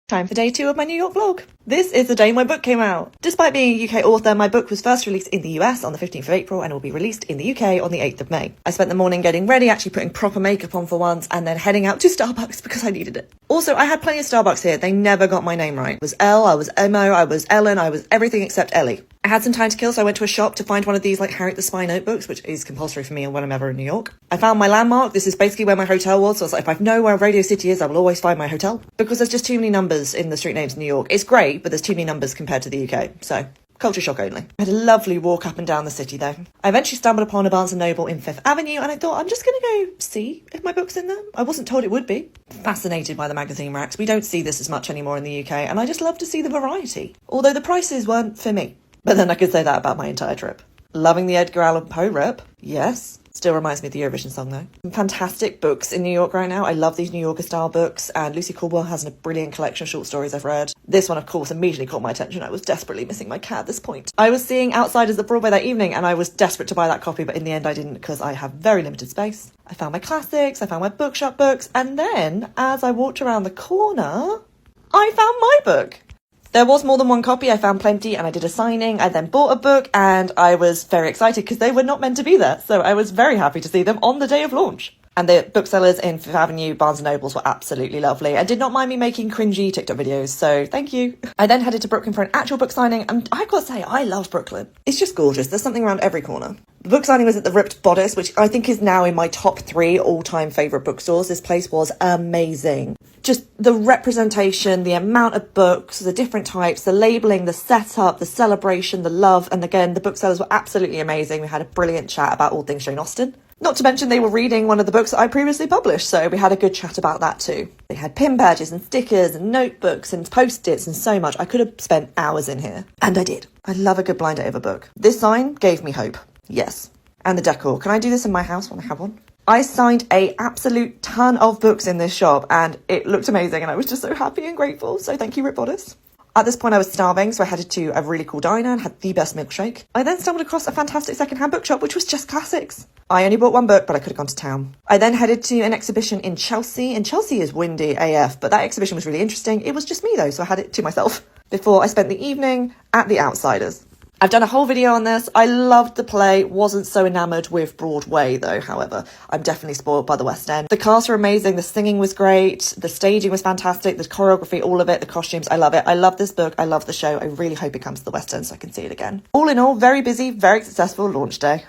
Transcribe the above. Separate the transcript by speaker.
Speaker 1: Time for day 2 of my New York vlog. This is the day my book came out. Despite being a UK author, my book was first released in the US on the 15th of April and will be released in the UK on the 8th of May. I spent the morning getting ready, actually putting proper makeup on for once, and then heading out to Starbucks because I needed it. Also, I had plenty of Starbucks here. They never got my name right. I was Elle, I was Emo, I was Ellen, I was everything except Ellie. I had some time to kill, so I went to a shop to find one of these like Harriet the Spy notebooks, which is compulsory for me when I'm ever in New York. I found my landmark. This is basically where my hotel was, so I was like, if I know where Radio City is, I will always find my hotel. Because there's just too many numbers in the street names in New York. It's great, but there's too many numbers compared to the UK, so culture shock only. I had a lovely walk up and down the city though. I eventually stumbled upon a Barnes & Noble in Fifth Avenue and I thought, I'm just going to go see if my book's in there. I wasn't told it would be. Fascinated by the magazine racks. We don't see this as much anymore in the UK and I just love to see the variety. Although the prices weren't for me. But then I could say that about my entire trip. Loving the Edgar Allan Poe rep. Yes. Still reminds me of the Eurovision song though. Some fantastic books in New York right now. I love these New Yorker style books and Lucy Caldwell has a brilliant collection of short stories I've read. This one of course immediately caught my attention. I was desperately missing my cat at this point. I was seeing Outsiders at Broadway that evening and I was desperate to buy that copy, but in the end I didn't because I have very limited space. I found my classics, I found my bookshop books, and then as I walked around the corner, I found my book. There was more than one copy, I found plenty and I did a signing. I then bought a book and I was very excited because they were not meant to be there. So I was very happy to see them on the day of launch. And the booksellers in Fifth Avenue, Barnes & Nobles were absolutely lovely and did not mind me making cringy TikTok videos, so thank you. I then headed to Brooklyn for an actual book signing and I've got to say, I love Brooklyn. It's just gorgeous, there's something around every corner. The book signing was at the Ripped Bodice, which I think is now in my top 3 all-time favourite bookstores. This place was amazing. Just the representation, the amount of books, the different types, the labelling, the setup, the celebration, the love, and again, the booksellers were absolutely amazing. We had a brilliant chat about all things Jane Austen. Not to mention they were reading one of the books that I previously published, so we had a good chat about that too. They had pin badges and stickers and notebooks and post-its and so much. I could have spent hours in here. And I did. I love a good blind date of a book. This sign gave me hope. Yes. And the decor. Can I do this in my house when I have one? I signed a absolute ton of books in this shop and it looked amazing and I was just so happy and grateful. So thank you, Ripped Bodice. At this point I was starving, so I headed to a really cool diner and had the best milkshake. I then stumbled across a fantastic secondhand bookshop, which was just classics. I only bought one book, but I could have gone to town. I then headed to an exhibition in Chelsea, and Chelsea is windy AF, but that exhibition was really interesting. It was just me though, so I had it to myself before I spent the evening at the Outsiders. I've done a whole video on this. I loved the play, wasn't so enamoured with Broadway though, however. I'm definitely spoiled by the West End. The cast were amazing, the singing was great, the staging was fantastic, the choreography, all of it, the costumes, I love it. I love this book, I love the show, I really hope it comes to the West End so I can see it again. All in all, very busy, very successful launch day.